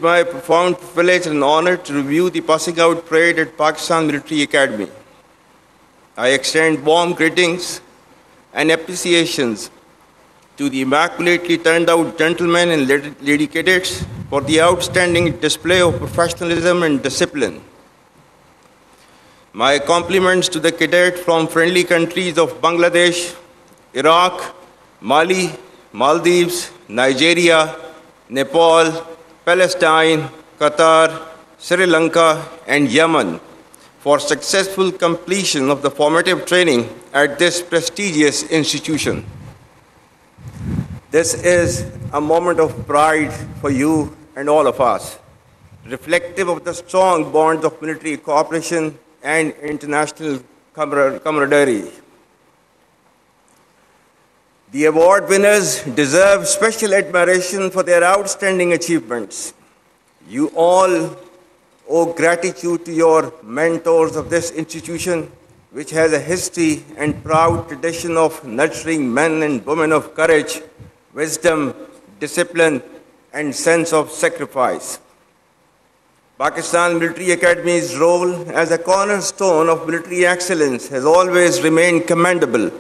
My profound privilege and honor to review the passing out parade at Pakistan Military Academy. I extend warm greetings and appreciations to the immaculately turned out gentlemen and lady cadets for the outstanding display of professionalism and discipline. My compliments to the cadets from friendly countries of Bangladesh, Iraq, Mali, Maldives, Nigeria, Nepal, Palestine, Qatar, Sri Lanka, and Yemen for successful completion of the formative training at this prestigious institution. This is a moment of pride for you and all of us, reflective of the strong bonds of military cooperation and international camaraderie. The award winners deserve special admiration for their outstanding achievements. You all owe gratitude to your mentors of this institution, which has a history and proud tradition of nurturing men and women of courage, wisdom, discipline, and sense of sacrifice. Pakistan Military Academy's role as a cornerstone of military excellence has always remained commendable,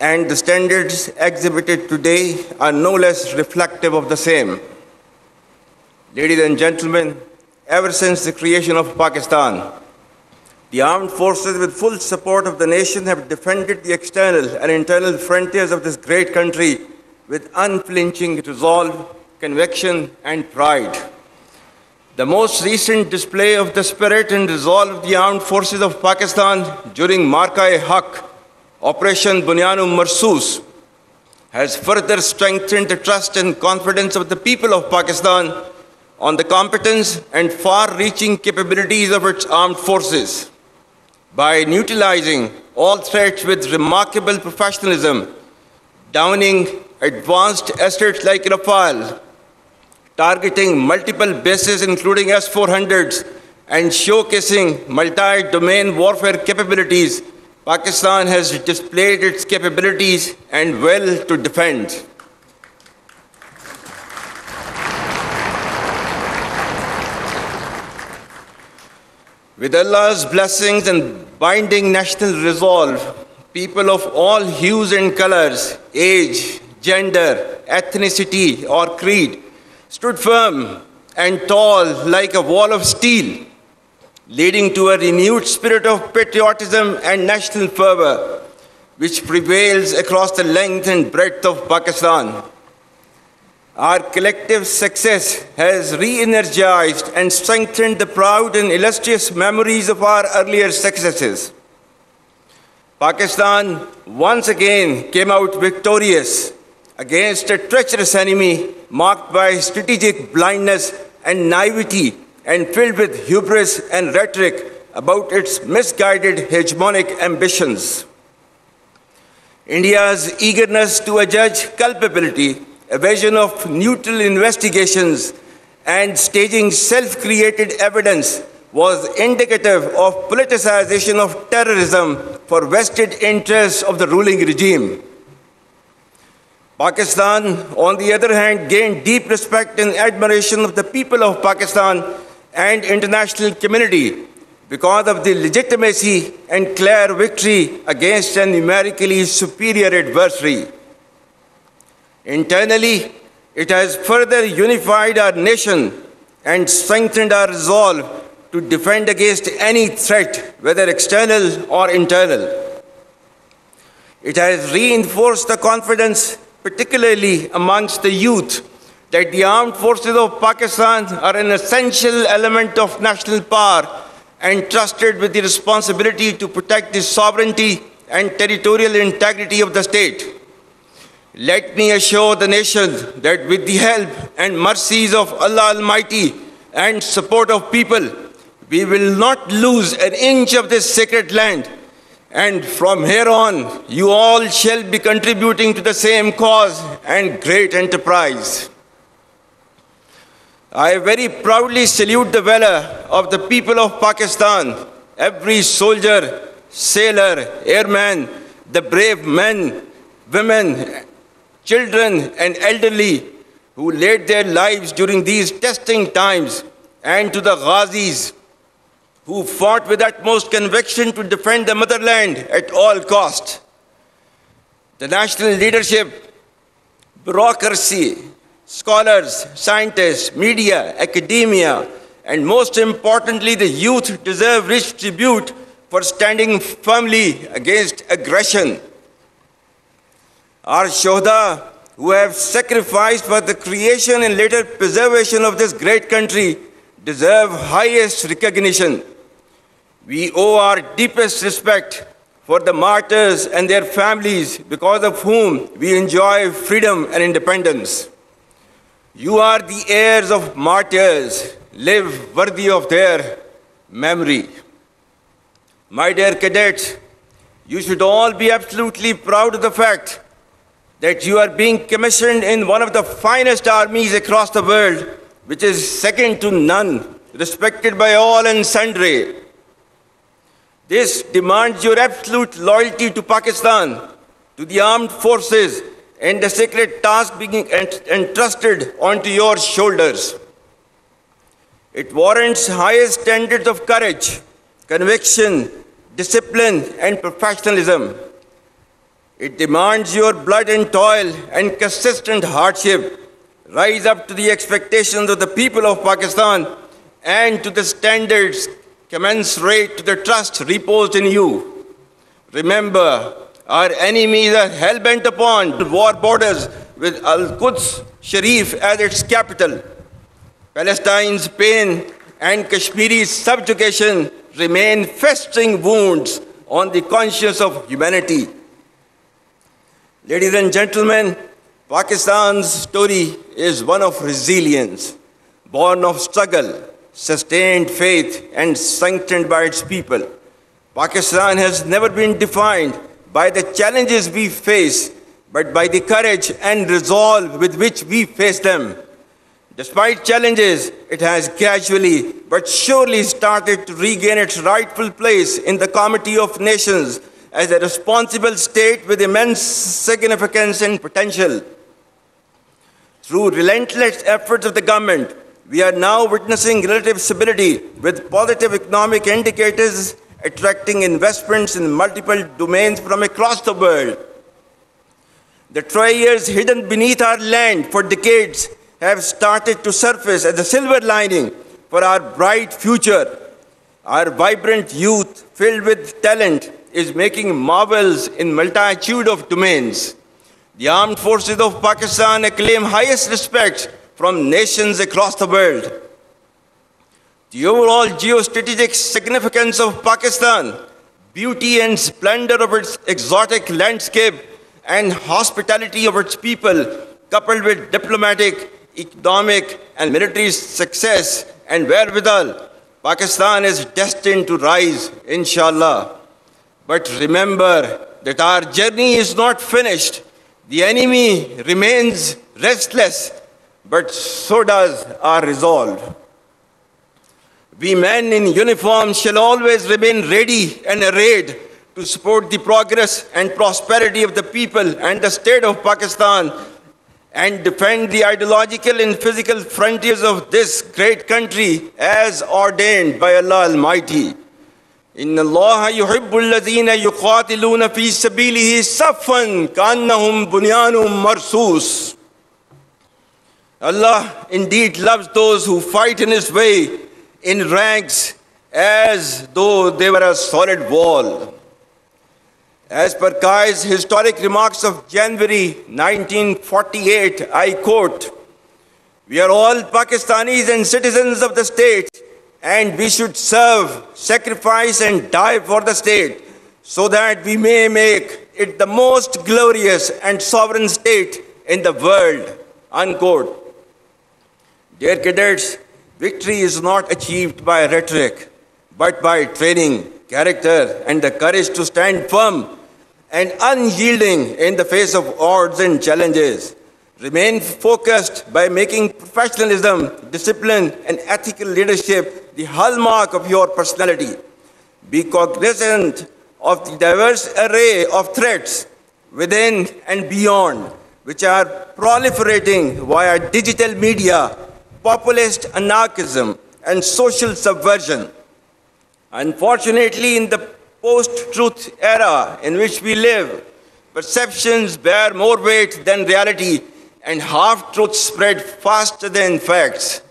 and the standards exhibited today are no less reflective of the same. Ladies and gentlemen, ever since the creation of Pakistan, the armed forces, with full support of the nation, have defended the external and internal frontiers of this great country with unflinching resolve, conviction, and pride. The most recent display of the spirit and resolve of the armed forces of Pakistan during Marka-e-Haq, Operation Bunyan-e Marsus, has further strengthened the trust and confidence of the people of Pakistan on the competence and far-reaching capabilities of its armed forces. By neutralizing all threats with remarkable professionalism, downing advanced assets like Rafale, targeting multiple bases including S-400s, and showcasing multi-domain warfare capabilities, Pakistan has displayed its capabilities and will to defend. With Allah's blessings and binding national resolve, people of all hues and colors, age, gender, ethnicity, or creed stood firm and tall like a wall of steel, leading to a renewed spirit of patriotism and national fervor, which prevails across the length and breadth of Pakistan. Our collective success has re-energized and strengthened the proud and illustrious memories of our earlier successes. Pakistan once again came out victorious against a treacherous enemy marked by strategic blindness and naivety and filled with hubris and rhetoric about its misguided hegemonic ambitions. India's eagerness to adjudge culpability, evasion of neutral investigations, and staging self-created evidence was indicative of politicization of terrorism for vested interests of the ruling regime. Pakistan, on the other hand, gained deep respect and admiration of the people of Pakistan and international community because of the legitimacy and clear victory against a numerically superior adversary. Internally, it has further unified our nation and strengthened our resolve to defend against any threat, whether external or internal. It has reinforced the confidence, particularly amongst the youth, that the armed forces of Pakistan are an essential element of national power and trusted with the responsibility to protect the sovereignty and territorial integrity of the state. Let me assure the nation that with the help and mercies of Allah Almighty and support of people, we will not lose an inch of this sacred land. And from here on, you all shall be contributing to the same cause and great enterprise. I very proudly salute the valor of the people of Pakistan, every soldier, sailor, airman, the brave men, women, children, and elderly who laid their lives during these testing times, and to the Ghazis who fought with utmost conviction to defend the motherland at all cost. The national leadership, bureaucracy, scholars, scientists, media, academia, and most importantly, the youth deserve rich tribute for standing firmly against aggression. Our Shohda, who have sacrificed for the creation and later preservation of this great country, deserve highest recognition. We owe our deepest respect for the martyrs and their families, because of whom we enjoy freedom and independence. You are the heirs of martyrs. Live worthy of their memory. My dear cadets, you should all be absolutely proud of the fact that you are being commissioned in one of the finest armies across the world, which is second to none, respected by all and sundry. This demands your absolute loyalty to Pakistan, to the armed forces, and the sacred task being entrusted onto your shoulders. It warrants highest standards of courage, conviction, discipline, and professionalism. It demands your blood and toil and consistent hardship rise up to the expectations of the people of Pakistan and to the standards commensurate to the trust reposed in you. Remember, our enemies are hell-bent upon war borders with Al-Quds Sharif as its capital. Palestine's pain and Kashmiri's subjugation remain festering wounds on the conscience of humanity. Ladies and gentlemen, Pakistan's story is one of resilience, born of struggle, sustained faith, and sanctioned by its people. Pakistan has never been defined by the challenges we face, but by the courage and resolve with which we face them. Despite challenges, it has gradually but surely started to regain its rightful place in the Committee of Nations as a responsible state with immense significance and potential. Through relentless efforts of the government, we are now witnessing relative stability with positive economic indicators attracting investments in multiple domains from across the world. The treasures hidden beneath our land for decades have started to surface as a silver lining for our bright future. Our vibrant youth, filled with talent, is making marvels in multitude of domains. The armed forces of Pakistan acclaim highest respect from nations across the world. The overall geostrategic significance of Pakistan, beauty and splendor of its exotic landscape, and hospitality of its people, coupled with diplomatic, economic, and military success and wherewithal, Pakistan is destined to rise, inshallah. But remember that our journey is not finished. The enemy remains restless, but so does our resolve. We men in uniform shall always remain ready and arrayed to support the progress and prosperity of the people and the state of Pakistan and defend the ideological and physical frontiers of this great country as ordained by Allah Almighty. إن الله يحب الذين يقاتلون في سبيله صفا كأنهم بنيان مرصوص. Allah indeed loves those who fight in His way in ranks as though they were a solid wall. As per Kai's historic remarks of January 1948, I quote, "We are all Pakistanis and citizens of the state, and we should serve, sacrifice, and die for the state, so that we may make it the most glorious and sovereign state in the world." Unquote. Dear cadets, victory is not achieved by rhetoric, but by training, character, and the courage to stand firm and unyielding in the face of odds and challenges. Remain focused by making professionalism, discipline, and ethical leadership the hallmark of your personality. Be cognizant of the diverse array of threats within and beyond, which are proliferating via digital media, populist anarchism, and social subversion. Unfortunately, in the post-truth era in which we live, perceptions bear more weight than reality, and half-truths spread faster than facts.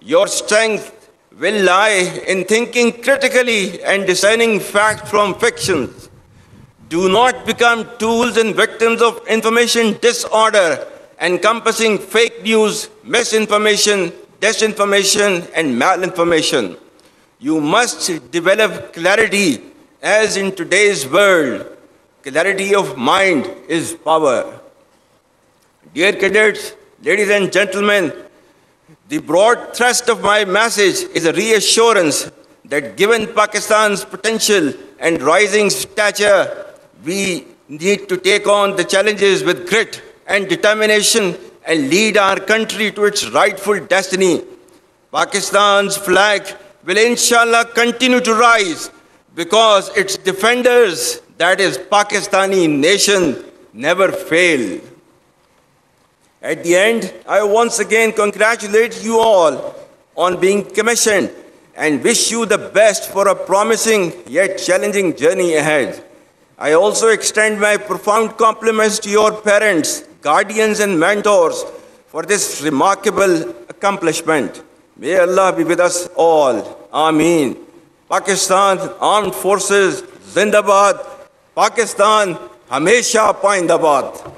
Your strength will lie in thinking critically and discerning fact from fiction. Do not become tools and victims of information disorder, encompassing fake news, misinformation, disinformation, and malinformation. You must develop clarity, as in today's world, clarity of mind is power. Dear cadets, ladies and gentlemen, the broad thrust of my message is a reassurance that given Pakistan's potential and rising stature, we need to take on the challenges with grit and determination and lead our country to its rightful destiny. Pakistan's flag will inshallah continue to rise because its defenders, that is Pakistani nation, never fail. At the end, I once again congratulate you all on being commissioned and wish you the best for a promising yet challenging journey ahead. I also extend my profound compliments to your parents, guardians, and mentors for this remarkable accomplishment. May Allah be with us all. Ameen. Pakistan Armed Forces, Zindabad. Pakistan, Hamesha Paindabad.